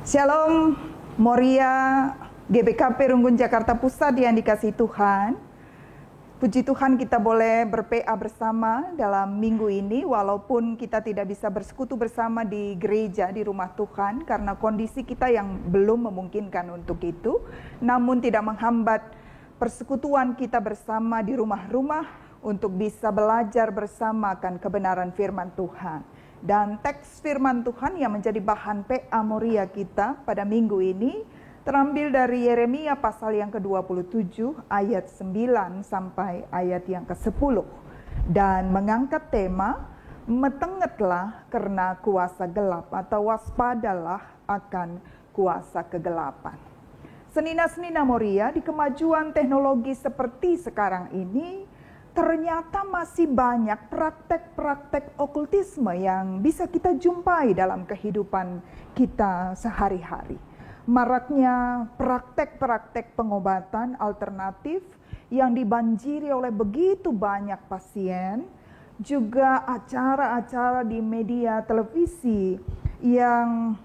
Shalom, Moria, GBKP Runggun Jakarta Pusat yang dikasihi Tuhan. Puji Tuhan kita boleh ber-PA bersama dalam minggu ini, walaupun kita tidak bisa bersekutu bersama di gereja, di rumah Tuhan, karena kondisi kita yang belum memungkinkan untuk itu. Namun tidak menghambat persekutuan kita bersama di rumah-rumah untuk bisa belajar bersama akan kebenaran firman Tuhan. Dan teks firman Tuhan yang menjadi bahan PA Moria kita pada minggu ini terambil dari Yeremia pasal yang ke-27 ayat 9 sampai ayat yang ke-10 dan mengangkat tema metengetlah karena kuasa gelap atau waspadalah akan kuasa kegelapan. Senina-senina Moria, di kemajuan teknologi seperti sekarang ini ternyata masih banyak praktek-praktek okultisme yang bisa kita jumpai dalam kehidupan kita sehari-hari. Maraknya praktek-praktek pengobatan alternatif yang dibanjiri oleh begitu banyak pasien, juga acara-acara di media televisi yang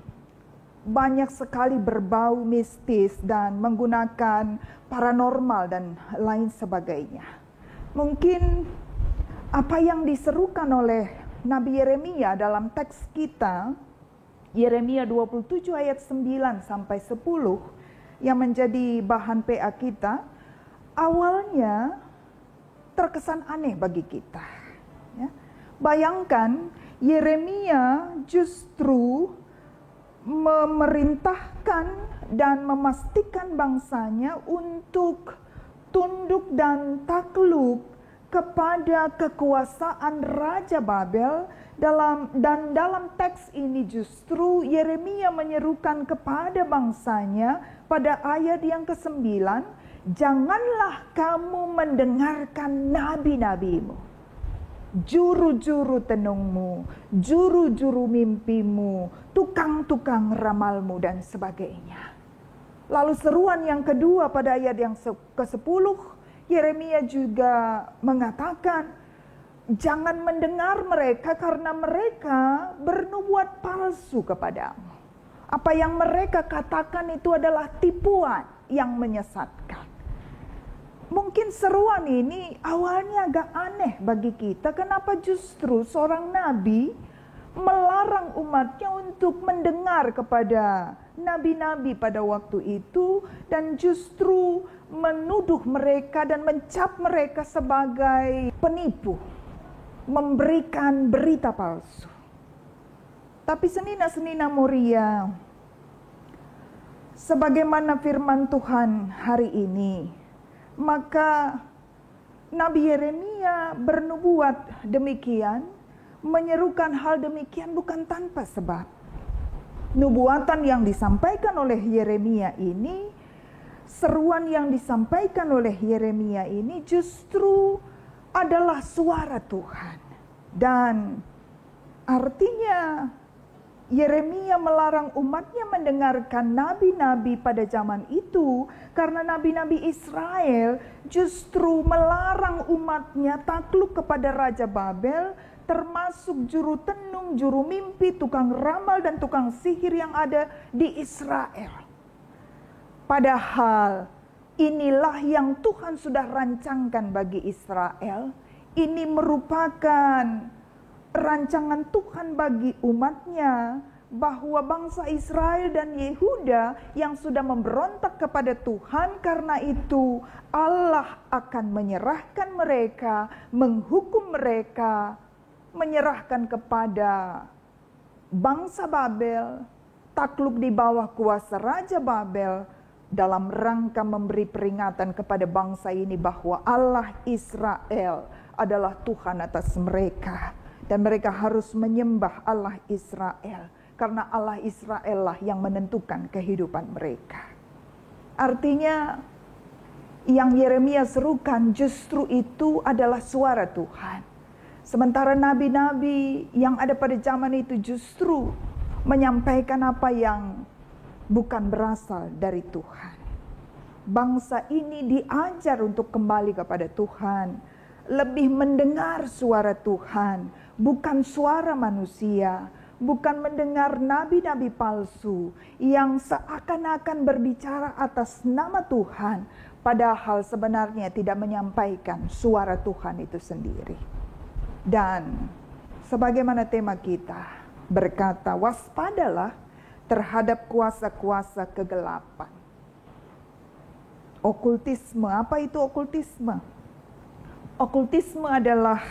banyak sekali berbau mistis dan menggunakan paranormal dan lain sebagainya. Mungkin apa yang diserukan oleh Nabi Yeremia dalam teks kita, Yeremia 27 ayat 9 sampai 10 yang menjadi bahan PA kita, awalnya terkesan aneh bagi kita. Ya. Bayangkan Yeremia justru memerintahkan dan memastikan bangsanya untuk tunduk dan takluk kepada kekuasaan Raja Babel. Dalam teks ini justru Yeremia menyerukan kepada bangsanya pada ayat yang ke-9, janganlah kamu mendengarkan nabi-nabimu, juru-juru tenungmu, juru-juru mimpimu, tukang-tukang ramalmu dan sebagainya. Lalu seruan yang kedua pada ayat yang ke-10, Yeremia juga mengatakan, jangan mendengar mereka karena mereka bernubuat palsu kepadamu. Apa yang mereka katakan itu adalah tipuan yang menyesatkan. Mungkin seruan ini awalnya agak aneh bagi kita. Kenapa justru seorang nabi melarang umatnya untuk mendengar kepada nabi-nabi pada waktu itu dan justru menuduh mereka dan mencap mereka sebagai penipu, memberikan berita palsu. Tapi senina-senina Moria, sebagaimana firman Tuhan hari ini, maka Nabi Yeremia bernubuat demikian, menyerukan hal demikian bukan tanpa sebab. Nubuatan yang disampaikan oleh Yeremia ini, seruan yang disampaikan oleh Yeremia ini justru adalah suara Tuhan. Dan artinya Yeremia melarang umatnya mendengarkan nabi-nabi pada zaman itu karena nabi-nabi Israel justru melarang umatnya takluk kepada Raja Babel, termasuk juru tenung, juru mimpi, tukang ramal, dan tukang sihir yang ada di Israel. Padahal inilah yang Tuhan sudah rancangkan bagi Israel. Ini merupakan rancangan Tuhan bagi umatnya, bahwa bangsa Israel dan Yehuda yang sudah memberontak kepada Tuhan, karena itu Allah akan menyerahkan mereka, menghukum mereka, menyerahkan kepada bangsa Babel, takluk di bawah kuasa Raja Babel, dalam rangka memberi peringatan kepada bangsa ini bahwa Allah Israel adalah Tuhan atas mereka. Dan mereka harus menyembah Allah Israel, karena Allah Israel lah yang menentukan kehidupan mereka. Artinya yang Yeremia serukan justru itu adalah suara Tuhan. Sementara nabi-nabi yang ada pada zaman itu justru menyampaikan apa yang bukan berasal dari Tuhan. Bangsa ini diajar untuk kembali kepada Tuhan, lebih mendengar suara Tuhan, bukan suara manusia, bukan mendengar nabi-nabi palsu yang seakan-akan berbicara atas nama Tuhan, padahal sebenarnya tidak menyampaikan suara Tuhan itu sendiri. Dan sebagaimana tema kita berkata, waspadalah terhadap kuasa-kuasa kegelapan. Okultisme, apa itu okultisme? Okultisme adalah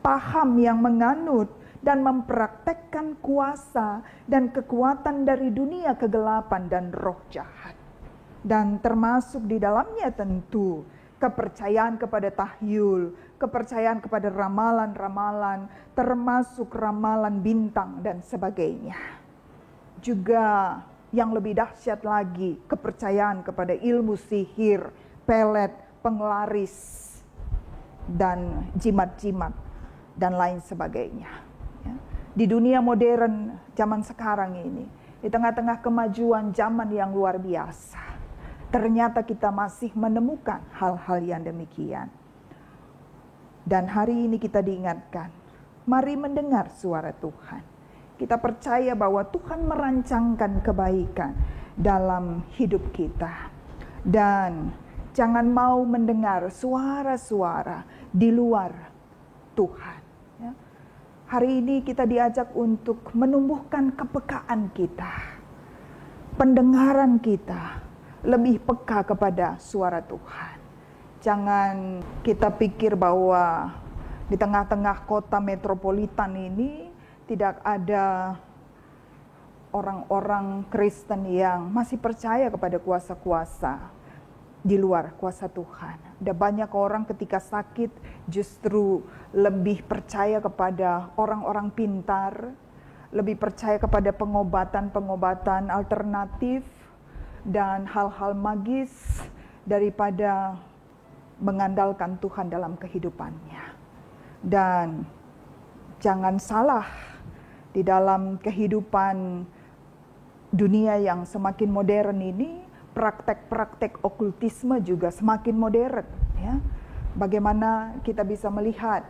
paham yang menganut dan mempraktekkan kuasa dan kekuatan dari dunia kegelapan dan roh jahat. Dan termasuk di dalamnya tentu kepercayaan kepada tahyul, kepercayaan kepada ramalan-ramalan, termasuk ramalan bintang dan sebagainya. Juga yang lebih dahsyat lagi, kepercayaan kepada ilmu sihir, pelet, penglaris, dan jimat-jimat, dan lain sebagainya. Di dunia modern zaman sekarang ini, di tengah-tengah kemajuan zaman yang luar biasa, ternyata kita masih menemukan hal-hal yang demikian. Dan hari ini kita diingatkan, mari mendengar suara Tuhan. Kita percaya bahwa Tuhan merancangkan kebaikan dalam hidup kita. Dan jangan mau mendengar suara-suara di luar Tuhan. Hari ini kita diajak untuk menumbuhkan kepekaan kita, pendengaran kita, lebih peka kepada suara Tuhan. Jangan kita pikir bahwa di tengah-tengah kota metropolitan ini tidak ada orang-orang Kristen yang masih percaya kepada kuasa-kuasa di luar kuasa Tuhan. Ada banyak orang ketika sakit justru lebih percaya kepada orang-orang pintar, lebih percaya kepada pengobatan-pengobatan alternatif dan hal-hal magis daripada mengandalkan Tuhan dalam kehidupannya. Dan jangan salah, di dalam kehidupan dunia yang semakin modern ini, praktek-praktek okultisme juga semakin modern, ya. Bagaimana kita bisa melihat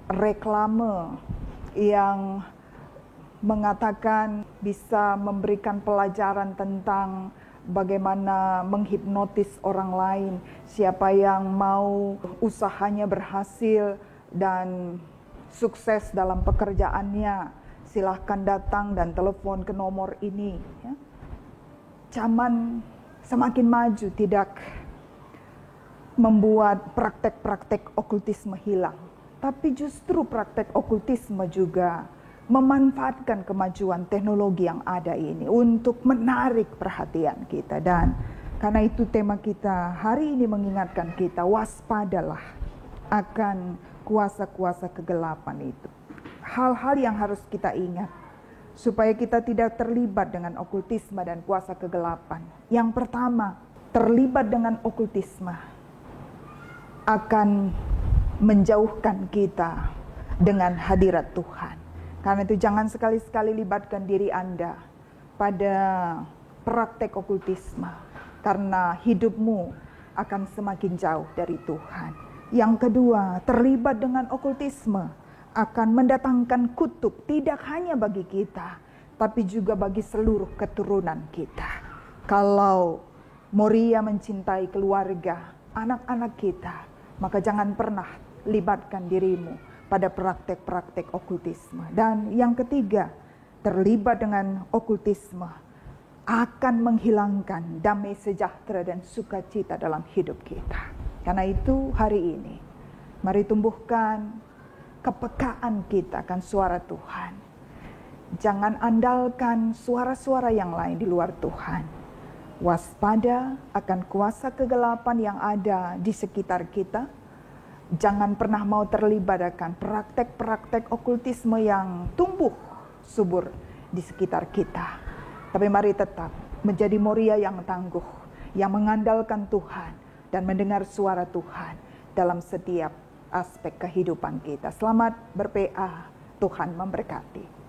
reklame yang mengatakan bisa memberikan pelajaran tentang bagaimana menghipnotis orang lain, siapa yang mau usahanya berhasil dan sukses dalam pekerjaannya, silahkan datang dan telepon ke nomor ini, ya. Zaman semakin maju tidak membuat praktek-praktek okultisme hilang, tapi justru praktek okultisme juga memanfaatkan kemajuan teknologi yang ada ini untuk menarik perhatian kita. Dan karena itu tema kita hari ini mengingatkan kita, waspadalah akan kuasa-kuasa kegelapan itu. Hal-hal yang harus kita ingat supaya kita tidak terlibat dengan okultisme dan kuasa kegelapan. Yang pertama, terlibat dengan okultisme akan menjauhkan kita dengan hadirat Tuhan. Karena itu jangan sekali-sekali libatkan diri Anda pada praktek okultisme, karena hidupmu akan semakin jauh dari Tuhan. Yang kedua, terlibat dengan okultisme akan mendatangkan kutuk tidak hanya bagi kita, tapi juga bagi seluruh keturunan kita. Kalau Moria mencintai keluarga, anak-anak kita, maka jangan pernah libatkan dirimu pada praktek-praktek okultisme. Dan yang ketiga, terlibat dengan okultisme akan menghilangkan damai sejahtera dan sukacita dalam hidup kita. Karena itu hari ini, mari tumbuhkan kepekaan kita akan suara Tuhan. Jangan andalkan suara-suara yang lain di luar Tuhan. Waspada akan kuasa kegelapan yang ada di sekitar kita. Jangan pernah mau terlibat akan praktek-praktek okultisme yang tumbuh subur di sekitar kita. Tapi mari tetap menjadi Moria yang tangguh, yang mengandalkan Tuhan dan mendengar suara Tuhan dalam setiap aspek kehidupan kita. Selamat berPA, Tuhan memberkati.